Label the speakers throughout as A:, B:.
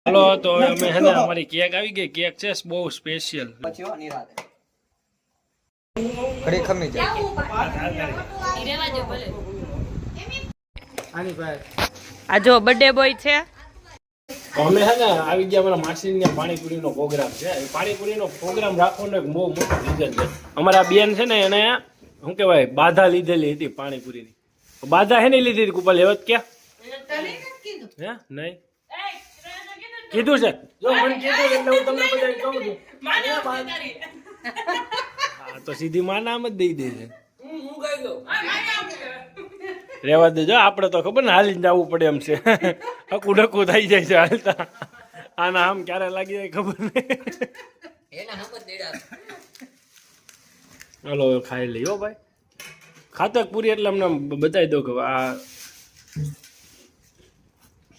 A: Hello तो અમે હે ને અમારી કેક આવી ગઈ કેક છે બહુ સ્પેશિયલ
B: પછી હો નિરાતે ઘડી ખમી જાય
C: રેવા દો ભલે
A: આની ભાઈ
C: આ જો બર્થડે બોય છે
A: અમે હે ને આવી ગયા અમારા માસીને પાણીપુરીનો પ્રોગ્રામ છે પાણીપુરીનો પ્રોગ્રામ રાખવાનો એક બહુ મોટો રીઝન છે અમારા બેન છે ને એને શું કહેવાય બાધા લીધેલી હતી પાણીપુરીની બાધા હે ને લીધી હતી કુપાલ હેવત ક્યાં હે નહીં કીધું છે જો મને કીધું એટલે હું તમને બધાને કહું છું હા તો સીધી માં નામ જ દઈ દે છે રેવા દેજો આપણે તો ખબર ને હાલીને જવું પડે એમ છે હકું ડકું થઈ જાય છે હાલતા આના આમ ક્યારે લાગી જાય ખબર નહીં હાલો ખાઈ લઈ હો ભાઈ ખાતક પૂરી એટલે અમને બતાવી દો કે આ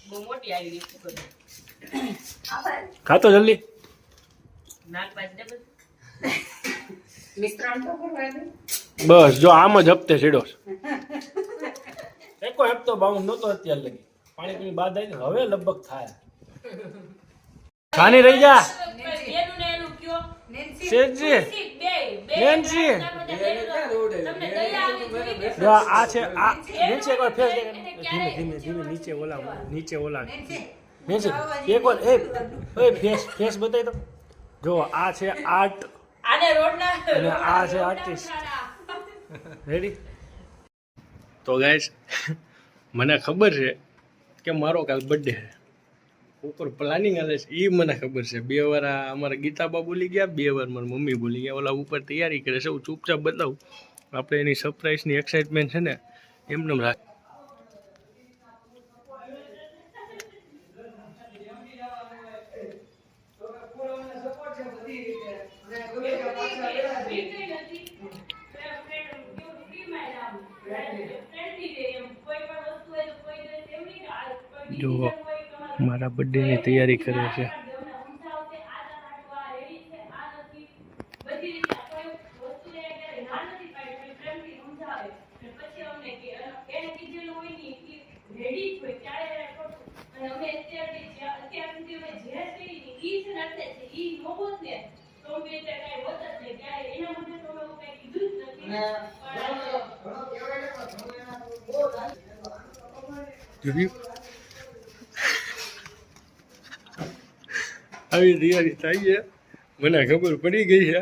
C: બહુ મોટી આવી
A: ખાતો જલ્દી બસ જો આમ જ હપ્તે છેડો એકો હપ્તો બાઉન્ડ નતો અત્યાર લગી પાણીપુરી બાદ આવી હવે લગભગ થાય ખાની રહી જા શેઠજી નેન્સી જો આ છે આ નીચે એકવાર ફેસ ધીમે ધીમે ધીમે નીચે ઓલા નેન્સી એકવાર એ ફેસ ફેસ બતાવી દો જો આ છે આર્ટ
C: આને રોડના
A: અને આ છે આર્ટિસ્ટ રેડી તો ગાઈસ મને ખબર છે કે મારો કાલ બર્થડે છે ઉપર પ્લાનિંગ હાલે છે એ મને ખબર છે 2 વાર અમારા ગીતાબા બોલી ગયા 2 વાર મારી મમ્મી બોલી ગયા ઓલા ઉપર તૈયારી કરે છે હું ચૂપચાપ બતાવું આપણે એની સરપ્રાઈઝની એક્સાઇટમેન્ટ છે ને એમને રાખ જો મારા બર્થડેની તૈયારી કરે છે આવી તૈયારી થઈ છે મને ખબર પડી ગઈ છે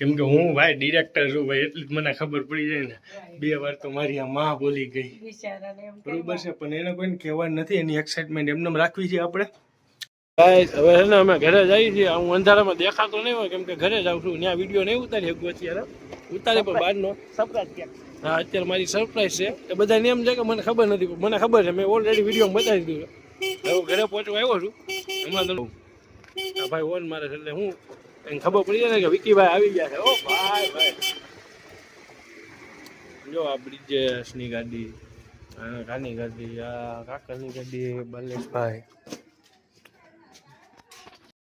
A: કેમ કે હું ભાઈ ડિરેક્ટર છું ભાઈ એટલી જ મને ખબર પડી જાય ને 2 વાર તો મારી આ માં બોલી ગઈ બરોબર છે પણ એને કોઈને કહેવાનું નથી એની એક્સાઇટમેન્ટ એમને રાખવી છે આપણે ગાઈસ હવે છે ને અમે ઘરે જઈએ છીએ હું અંધારામાં દેખાતો નહીં હોય કેમ કે ઘરે જાઉં છું ત્યાં વિડીયો નહીં ઉતારી શકું અત્યારે ઉતારે પણ બહારનો સરપ્રાઈઝ હા અત્યારે મારી સરપ્રાઈઝ છે એ બધાને એમ છે કે મને ખબર નથી મને ખબર છે મેં ઓલરેડી વિડીયો બતાવી દીધું છે હવે ઘરે પહોંચવા આવ્યો છું હમણાં તો આ ભાઈ ઓન મારે છે એટલે હું એને ખબર પડી જાય ને કે વિકીભાઈ આવી ગયા છે ઓ ભાઈ ભાઈ જો આ બ્રિજેશની ગાડી કાની ગાડી આ કાકાની ગાડી બલેશભાઈ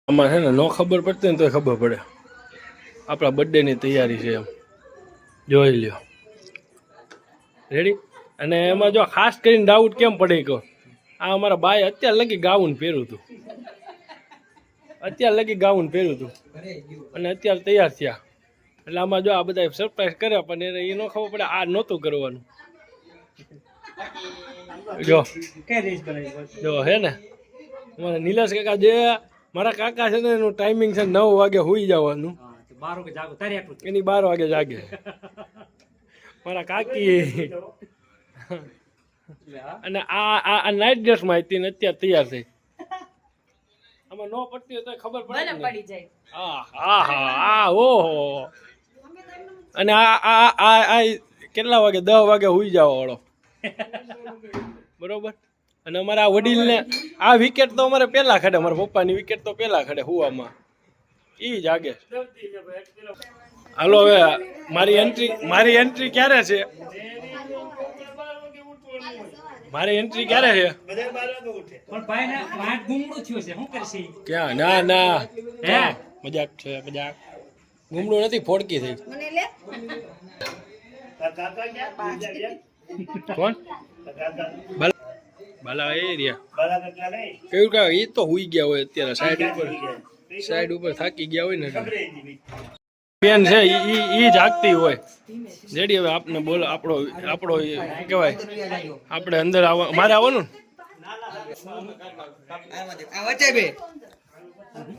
A: આમાં છે ને ન ખબર પડતી ને તો ખબર પડે આપણા બર્થડેની તૈયારી છે એમ જોઈ લ્યો રેડી અને એમાં જો ખાસ કરીને ડાઉટ કેમ પડે કહો આ અમારા બાઈ અત્યાર લગી ગાઉન પહેર્યું હતું અને અત્યારે તૈયાર થયા એટલે આમાં જો આ બધા સરપ્રાઈઝ કરે પણ એને એ ન ખબર પડે આ નહોતું કરવાનું જો હે ને અમારા નિલેશ કાકા જે મારા કાકા છે ને એનું ટાઈમિંગ છે 9 વાગે હોઈ જવાનું એની 12 વાગે જાગે મારા કાકી અને આ નાઇટ ડ્રેસમાં હતી ને અત્યારે તૈયાર થઈ આમાં નો પડતી હોય તો ખબર પડે પડી જાય હા ઓહો અને આ કેટલા વાગે 10 વાગે હુઈ જાવ વાળો બરોબર અને અમારા વડીલને આ વિકેટ તો અમારે પહેલા ખડે મારા પપ્પાની વિકેટ તો પહેલા ખડે હુવામાં ઈ જાગે હાલો હવે મારી એન્ટ્રી ક્યારે છે મારી એન્ટ્રી ક્યારે છે ક્યાં ના મજાક છે મજાક ગુમડું નથી ફોડકી થઈ કોણ બાલા એ રહ્યા કેવું કા એ તો હુઈ ગયા હોય અત્યારે સાઈડ ઉપર થાકી ગયા હોય ને પેન છે ઈ જાગતી હોય જેડી હવે આપને બોલો આપણો શું કહેવાય આપણે અંદર આવવા મારે આવવાનું
B: આ વચ્ચે બે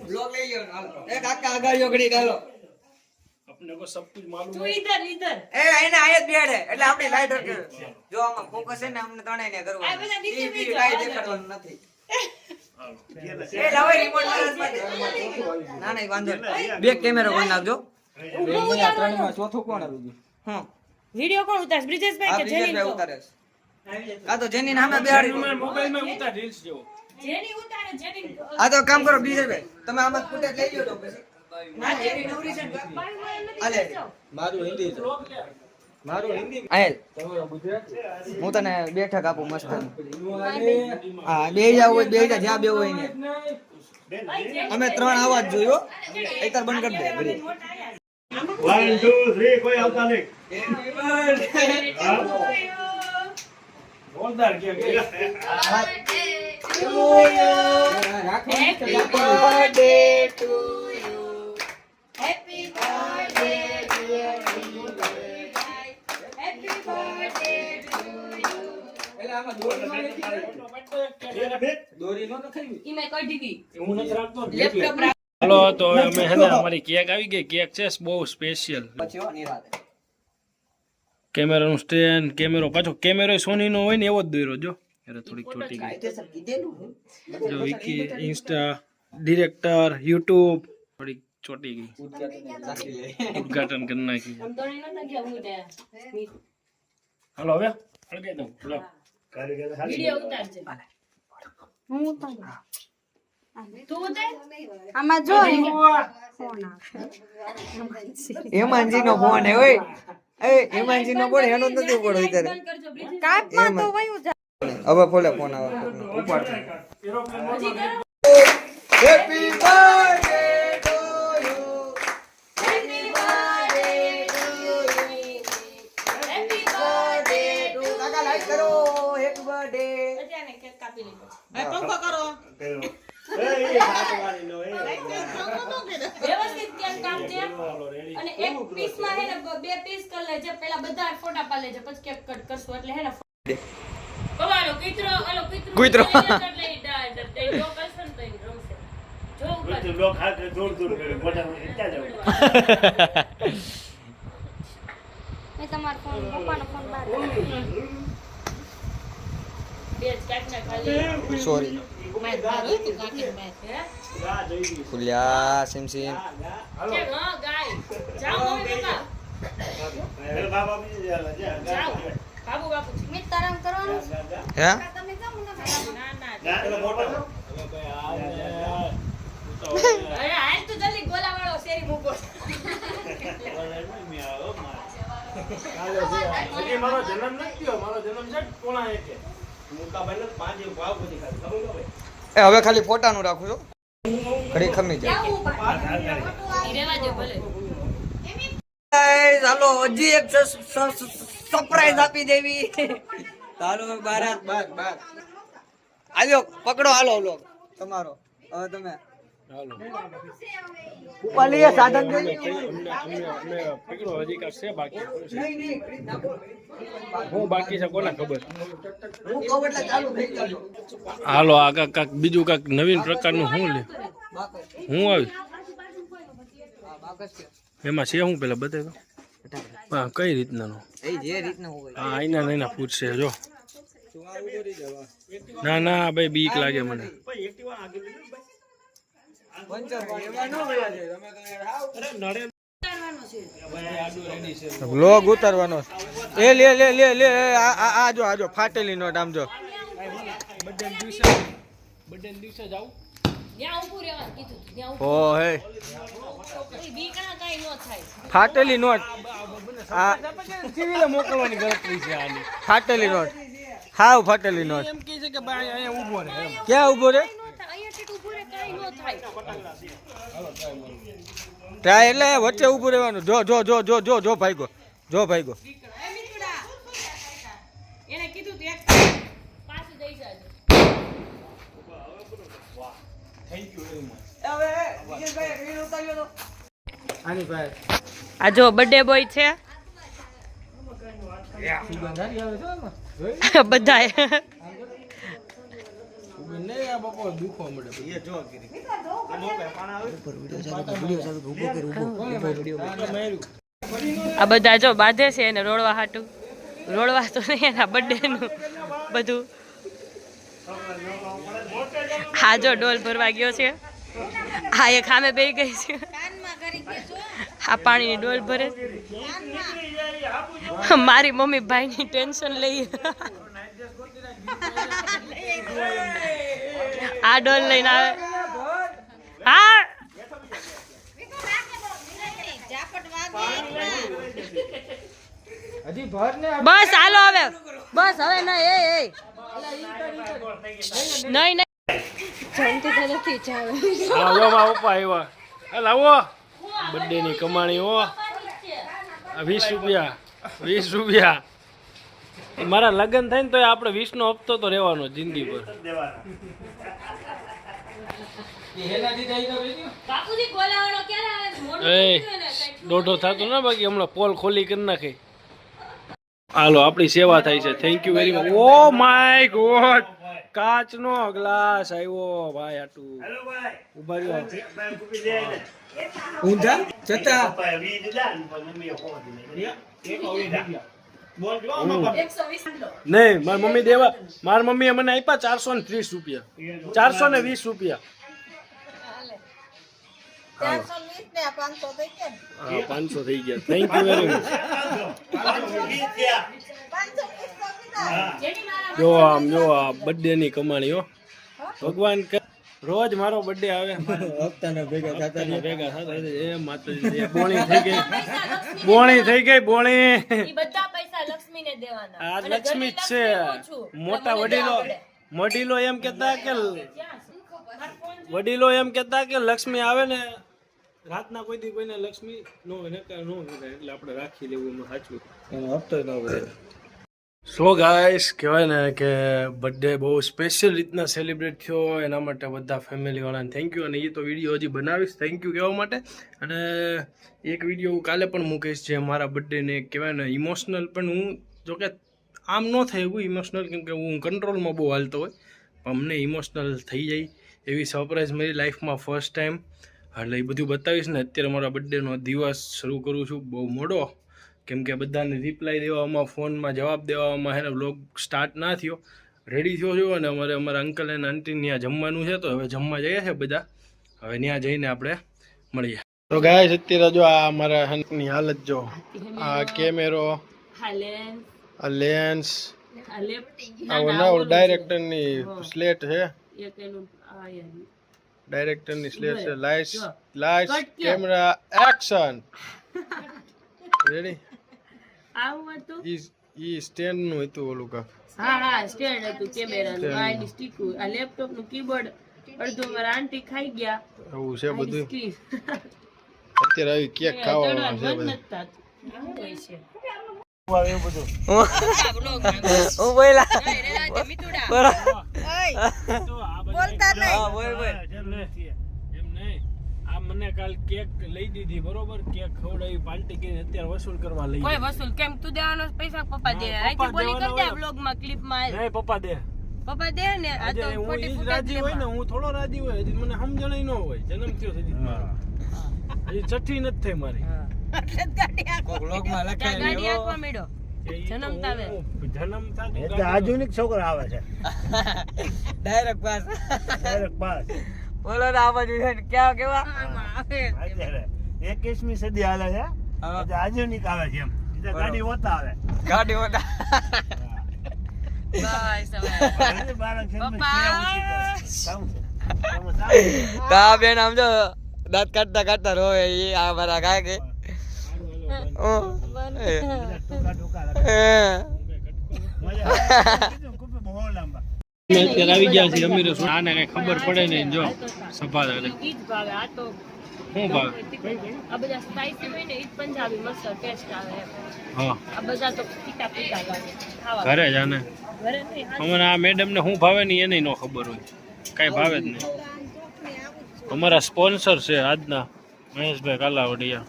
B: બ્લોક લઈ લ્યો હાલો એ કાકા આગાડીઓ ઘડી ગાલો
A: अपने को सब कुछ मालूम
C: તું ઈધર ઈધર
B: એ આઈને આયત બેડે એટલે આપણી લાઈટ કે જો આમાં ફોકસ છે ને અમને ત્રણેય ને
C: આ
B: કરવાનું
C: બધા નીચે
B: ઈ
C: બેસો.
B: લાઈટ દેખાડવાનું નથી એ લાવો રિમોટ ના ના વાંધો નહીં બે કેમેરો કરી નાખજો ત્રણમાં ચોથું કોણ આવી ગયું હા
C: વિડિયો કોણ ઉતાર બ્રિજેશભાઈ કે જેની
B: ઉતારે આ તો જેની નામે બેહાડી
A: मोबाइल में उतार रील्स जो
C: જેની ઉતારે જેની
B: આ તો કામ કરો બીજે ભાઈ તમે આમાં ફૂટેજ લઈ લ્યો તો પછી ના જેની નવરી છે ને આલે મારું હિન્દી આયલ હું તને બેઠક આપું મસ્ત હા બે જાવ હોય બે જા જ્યાં બે હોય ને અમે ત્રણ આવાજ જોયો એકર બંધ કરી દે ઘડી
D: 1 2 3 કોઈ આવતા નહીં
A: जोरदार किया
C: happy birthday to you happy birthday dear Vinubhai happy birthday to you ઈમે કઢી દી લેપટોપ
A: हेलो तो અમે હે ને અમારી કેક આવી ગઈ કેક છે બહુ સ્પેશિયલ
B: પછી હો નિરાતે
A: કેમેરાનું સ્ટેન્ડ કેમેરો પાછો કેમેરો સોની નો હોય ને એવો જ દોર્યો જો એટલે થોડીક ચોટી ગઈ
B: તે સર કીધેલું
A: જો વિકી ઇન્સ્ટા ડિરેક્ટર યુટ્યુબ થોડીક ચોટી ગઈ ઉદ્ઘાટન કરી નાખ્યું
C: આમ તો નહીં નતા ગયા હું તે
A: હાલો હવે અળગાઈ દઉં લો
C: વિડિયો ઉતારજે
E: હું ઉતારું
C: તું ઉતાર
E: આમાં જો
B: હેમાંજી નો ફોન હે ઓય એ હેમાંજી નો ફોન એનો નથી ઉપાડો અત્યારે
C: બંધ કરજો બ્રિજેશ
E: કાપમાં તો વયું જાય
B: હવે ફોલે ફોન આવે ઉપાડ
C: હજી કરો
B: happy birthday to you
C: happy birthday to you happy birthday two
B: કાકા લાઈટ કરો હેપી બર્થડે
C: અજાને કેક કાપી લે પછી વ્યવસ્થિત કેમ કાપજે અને એક પીસ માં હે ને બે પીસ કર લેજે પેલા બધા ફોટા પા લેજે પછી કેક કટ કરશું એટલે હે ને કવાલો કીતરો
B: કૂતરો.
C: એટલે ઈ ડાળ દે જો કરશન તો ઈ રમશે જો ઉપર
D: લોક હાથ દૂર દૂર કરે મોટા ક્યાં જાવ
E: મેં તમારો ફોન પપ્પાનો ફોન બહાર
C: બે જ કાટના ખાલી
B: સોરી
C: મેં ધારું તું કાકી મેં હે
B: ફુલ્યા સિમ સિમ
C: કે હા ગાય જાઓ મમ્મી પપ્પા
D: બાબા બીજે જા
C: જાઓ બાબુ બાપુ
E: મેં તરમ કરવાનું
B: હે
E: તમે જાઓ ને
C: ના ના
D: ના મોટો
C: અરે આય તો જલ્દી ગોલા વાળો શેરી મૂકો
A: હજી મારો જન્મ નથી થયો મારો જન્મ છે 1:30 મુકાભાઈ ને 5 ભાવ બધી ખાલી ખબર કે ભાઈ
B: એ હવે ખાલી ફોટાનું રાખું છો ઘડી ખમી જાય
C: ઈ રેવા દે ભલે
B: ગાઈસ હાલો હજી એક સરપ્રાઈઝ આપી દેવી હાલો બારાત બાર આલ્યો પકડો હાલો વ્લોગ તમારો હવે તમે
A: હાલો
B: ઉપાલીએ સાધન
A: અમે પકડો હજી કાંઈક છે બાકી હું બાકી છે કોને ખબર
B: હું કહું એટલે ચાલુ થઈ જાજો
A: હાલો આ કાંક બીજું કાંક નવીન પ્રકારનું શું લે હું આવી એમાં છે હું પેલા બતાવી દો હા કઈ રીતનાનું
B: એ જે રીતના હોય
A: હા આઈના નૈના પૂછશે જો ના ના ભાઈ બીક લાગે મને
B: વ્લોગ ઉતારવાનો એ લે લે લે લે આ જો આજો ફાટેલી નોટ આમ જો
A: બર્થડે દિવસે જાવ
C: ત્યાં ઊભું રહેવાનું કીધું તું, ત્યાં
B: ઓ હે
C: ઊભું બીકણા કાઈ ન થાય
B: ફાટેલી નોટ આ
A: સિવિલે મોકલવાની ગણતરી છે આની
B: ફાટેલી નોટ હાવ ફાટેલી નોટ
A: એમ કહે છે કે ભાઈ અહીંયા ઊભો રહે એમ
B: ક્યાં ઉભો રે
C: અહીંયાથી ઊભું રહે કાઈ ન થાય
B: ત્યાં એટલે વચ્ચે ઊભું રહેવાનું જો જો જો જો જો જો ભાઈગો જો ભાઈગો
C: એ મિતુડા એને કીધું તું એક પાછું દઈ જાજો
A: થેન્ક યુ વેરી મચ.
B: હવે વિજયભાઈ રીલ ઉતાર્યો તો આની ભાઈ
C: આ જો બર્થડે બોય છે
B: સુગંધારી આવે છે આમાં
C: બધાય
A: ને આ બાપો દુખવા મળે
D: એ જો ગીરી
C: આ બધા જો બાંધે છે એને રોડવા હાટું રોડવા તો નહીં એના બર્થડે નું બધું હા જો ડોલ ભરવા ગયો છે હા એ ખામે બેહી ગઈ છે આ પાણીની ડોલ ભરે મારી મમ્મી ભાઈની ટેન્શન લઈ આ ડોલ લઈને આવે હા
B: હજી ભર ને
C: બસ હાલો હવે બસ હવે ના એ નહીં
A: આવો માં પપ્પા આવ્યા હાલ આવો બર્થડે ની કમાણી હો 20 રૂપિયા મારા લગ્ન થાય ને તો આપણે 20 નો હપ્તો તો રહેવાનો જિંદગી પર
C: બાપુજી બોલાવાનો ક્યારે આવે મોઢું
A: એ
C: મૂક્યું ને કંઈક.
A: દોઢો થતો ને બાકી હમણાં પોલ ખોલી કરી નાખે હાલો આપણી સેવા થાય છે thank you very much oh my God કાચનો ગ્લાસ આવ્યો ભાઈ આટું
D: હેલો ભાઈ
A: ઉભા રહ્યો
D: ભાઈ કુપી દે ને
B: ઊંધા જતા
D: ભાઈ વી દીધા ને પણ મમ્મીએ ખોવા દીધા એક ઓવી દા બોલ જો આમાં
C: 120 લો.
A: નહીં મારી મમ્મી દેવા મારી મમ્મીએ મને આપ્યા 430 રૂપિયા 420 રૂપિયા હા 500 થઈ ગયા થેન્ક યુ વેરી મચ
C: જેની મારા
A: જો આ બર્થડે ની કમાણી હો ભગવાન રોજ મારો બર્થડે આવે
B: હપ્તાના ભેગા થતા
A: ભેગા થતા એ માતાજી બોણી થઈ ગઈ બોણી થઈ ગઈ બોણી
C: ઈ બધા પૈસા લક્ષ્મીને દેવાના
A: આ
C: અને
A: લક્ષ્મી જ
C: ઘરની
A: છે
C: લક્ષ્મી હું છું.
A: મોટા
C: એટલે મને દેવા પડે.
A: વડીલો એમ કહેતા કે
C: ક્યાં? મારો ફોન જો.
A: વડીલો એમ કહેતા કે લક્ષ્મી આવે ને રાતના કોઈ દી કોઈને લક્ષ્મી નો નકાર નો કહેતા એટલે આપણે રાખી લેવું એમાં સાચું
B: એનો હપ્તો ન ભરે
A: સો ગાઈસ કહેવાય ને કે બર્થડે બહુ સ્પેશિયલ રીતના સેલિબ્રેટ થયો એના માટે બધા ફેમિલીવાળાને થેન્ક યુ અને એ તો વિડીયો હજી બનાવીશ થેન્ક યુ કહેવા માટે અને એક વિડીયો હું કાલે પણ મૂકીશ જે મારા બર્થડેને કહેવાય ને ઇમોશનલ પણ હું જોકે આમ ન થાય એવું ઇમોશનલ કેમ કે હું કંટ્રોલમાં બહુ હાલતો હોય પણ અમને ઇમોશનલ થઈ જાય એવી સરપ્રાઈઝ મારી લાઈફમાં ફર્સ્ટ ટાઈમ એટલે એ બધું બતાવીશ ને અત્યારે મારા બર્થડેનો દિવસ શરૂ કરું છું બહુ મોડો કેમ કે બધાને રિપ્લાય દેવામાં ફોનમાં જવાબ દેવામાં એને વ્લોગ સ્ટાર્ટ ના થયો રેડી થયો છું અને અમારા અંકલ અને આંટી ત્યાં જમવાનું છે તો હવે જમવા જઈએ છે બધા હવે ત્યાં જઈને આપણે મળીએ તો ગાઈસ અત્યારે જો આ અમારા હંકની હાલત જો આ કેમેરો
C: હાલેન
A: આ લેન્સ
C: આ લેફ્ટ
A: આ ઓના ડાયરેક્ટરની સ્લેટ છે
C: એક એનું આ યાર
A: ડાયરેક્ટરની સ્લેટ છે લાઇટ્સ કેમેરા એક્શન રેડી
C: આવું હતું
A: ઈ સ્ટેન્ડ નું હતું ઓલું કા
C: હા સ્ટેન્ડ હતું કેમેરાનું આ એની સ્ટીક આ લેપટોપ નું કીબોર્ડ અડધો મારા આંટી ખાઈ ગયા
A: એવું છે બધું
C: સ્ક્રીન
A: અત્યારે આવી કેક ખાવામાં છે બધું
B: હું બોલા
A: એમ નહીં આ મને કાલ કેક લઈ દીધી બરોબર કેક ખવડાવી પાર્ટી કરીને અત્યારે વસૂલ કરવા લઈ
C: કોઈ વસૂલ કેમ તું દેવાનો પૈસા પપ્પા દે આથી બોલી કરી દે બ્લોગ માં ક્લિપ માં
A: નહીં પપ્પા દે
C: પપ્પા દે ને આ તો
A: હું
C: ખોટી
A: ઈ જ
C: ફૂટેજ
A: રાજી હોય ને હું થોડો રાજી હોય હજી મને સમજણ ન હોય જન્મ થયો છે હજી મારો હજી છઠ્ઠી નથી થઈ મારી
B: કોક લોગમાં લખાય
C: ગાડી આંકવા મેડો જન્મતા આવે
A: જન્મતા
D: એટલે આધુનિક છોકરા આવે છે
B: ડાયરેક્ટ પાસ
D: ડાયરેક્ટ પાસ
B: બોલો ને આ બાજુ છે ને ક્યાં કેવા
D: અત્યારે 21મી સદી હાલે છે એટલે આધુનિક આવે છે એમ એટલે ગાડી હોતા આવે
B: ગાડી હોતા
C: બસ હવે
D: બાળક છે
B: તા બેન આમ જો દાંત કાઢતા કાઢતા રોવે એ આ મારા કાય કે
A: અત્યારે આવી ગયા છે અમીરો આને કઈ ખબર પડે નહીં જો સફા
C: ઈ જ ભાવે આ તો
A: શું ભાવે
C: આ બધા સ્પાઈસી હોય ને ઈ જ પંજાબી મસ્ત ટેસ્ટ આવે એમ.
A: હા
C: આ બધા તો પીતા પીતા લાગે ખાવા
A: ઘરે જ આને
C: ઘરે નહીં
A: અમને આ મેડમ ને શું ભાવે ને એને ન ખબર હોય કઈ ભાવે જ નહીં અમારા સ્પોન્સર છે આજના મહેશભાઈ કાલાવડિયા.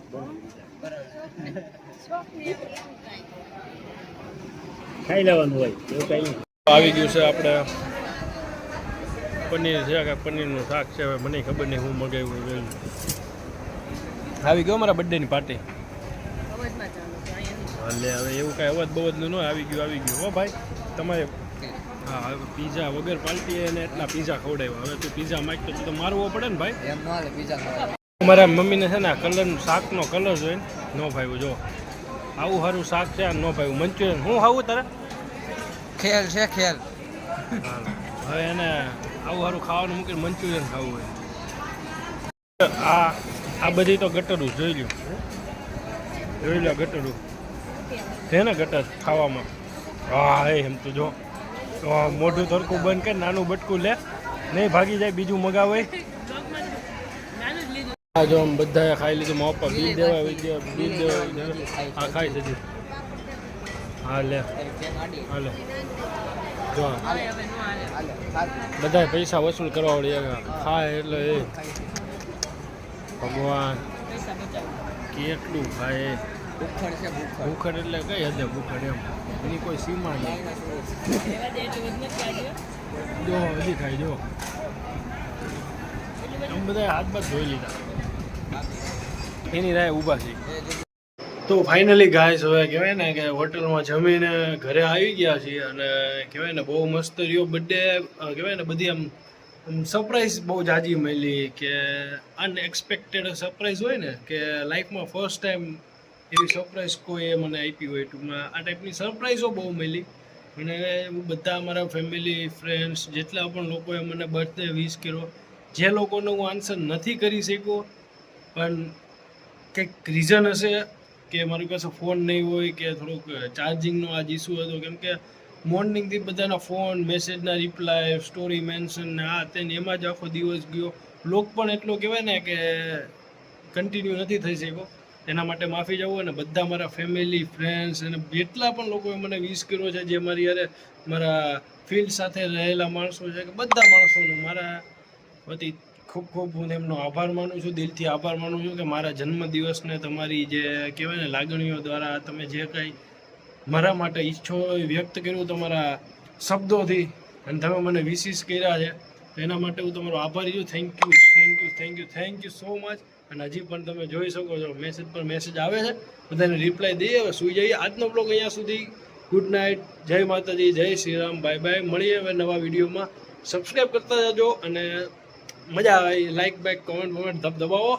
D: ખાઈ લેવાનું હોય એવું કઈ નહીં.
A: આવી ગયું છે આપણે પનીર છે કે પનીરનું શાક છે. હવે મને ખબર નહીં હું મગાવ્યું હોય. આવી ગયો અમારા બર્થડેની પાર્ટી. એટલે હવે એવું કાંઈ અવાજ બવજનું ન આવી ગયું હો ભાઈ તમારે. હા હવે પીઝા વગર પાર્ટી અને એટલા પીઝા ખવડાવ્યા. હવે તું પીઝા માંગતો તો મારવો પડે ને ભાઈ.
B: એમ ન હાલે પીઝા ખાવા.
A: મારા મમ્મીને છે ને કલર શાકનો કલર જોઈને ન ભાવ્યું. જો આવું સારું શાક છે ન ભાવ્યું. મંચુરિયન હું ખાવું તારે?
B: ખેલ છે ખેલ.
A: હવે એને આવું સારું ખાવાનું મૂકીને મંચુરિયન ખાવું હોય. આ બધી તો ગટરું જોઈ લ્યો. ગટરું છે ને ગટર ખાવામાં. હા એમ તો જો મોઢું તરકું બંધ કરે નાનું બટકું લે નહીં ભાગી જાય બીજું મગાવે. જો આમ બધાએ ખાઈ લીધું. મારા પપ્પા બિલ દેવા હા ખાઈ જતી. હા લે હાલે જો બધાએ પૈસા વસૂલ કરવા વળી ખાય એટલે એ ભગવાન કેટલું ખાય. ભૂખડ એટલે કઈ હદે ભૂખડ એમ એની કોઈ સીમા નહીં. જો હજી ખાય જો એમ બધા હાથ બાદ ધોઈ લીધા એની રાય ઊભા છે. તો ફાઇનલી ગાઈસ હવે કહેવાય ને કે હોટલમાં જમીને ઘરે આવી ગયા છીએ અને કહેવાય ને બહુ મસ્ત રહ્યો બર્થડે. કહેવાય ને બધી આમ સરપ્રાઈઝ બહુ જાજી મળી કે અનએક્સપેક્ટેડ સરપ્રાઈઝ હોય ને કે લાઈફમાં ફર્સ્ટ ટાઈમ એવી સરપ્રાઈઝ કોઈએ મને આપી હોય. ટૂંકમાં આ ટાઈપની સરપ્રાઈઝો બહુ મળી અને બધા મારા ફેમિલી ફ્રેન્ડ્સ જેટલા પણ લોકોએ મને બર્થડે વિશ કર્યો. જે લોકોનો હું આન્સર નથી કરી શક્યો પણ કંઈક રીઝન હશે કે મારી પાસે ફોન નહીં હોય કે થોડુંક ચાર્જિંગનો આજ ઇસ્યુ હતો. કેમ કે મોર્નિંગથી બધાના ફોન મેસેજના રિપ્લાય સ્ટોરી મેન્શન ને આ તેને એમાં જ આખો દિવસ ગયો. બ્લોગ પણ એટલો કહેવાય ને કે કન્ટિન્યુ નથી થઈ શક્યો. એના માટે માફી ચાહું. અને બધા મારા ફેમિલી ફ્રેન્ડ્સ અને જેટલા પણ લોકોએ મને વિશ કર્યો છે જે મારી યારે મારા ફિલ્ડ સાથે રહેલા માણસો છે કે બધા માણસોનું મારા વતી ખૂબ ખૂબ હું એમનો આભાર માનું છું. દિલથી આભાર માનું છું કે મારા જન્મદિવસને તમારી જે કહેવાય ને લાગણીઓ દ્વારા તમે જે કંઈ મારા માટે ઈચ્છો વ્યક્ત કર્યું તમારા શબ્દોથી અને તમે મને વિશિસ કર્યા છે એના માટે હું તમારો આભારી છું. Thank you so much. અને હજી પણ તમે જોઈ શકો છો મેસેજ પર મેસેજ આવે છે બધાને રિપ્લાય દઈએ. હવે સૂઈ જઈએ. આજનો બ્લોગ અહીંયા સુધી. Good night. જય માતાજી. જય શ્રી રામ. Bye bye. મળીએ હવે નવા વિડીયોમાં. સબસ્ક્રાઈબ કરતા જજો અને મજા આવે લાઈક બાઈક કોમેન્ટ દબાવો.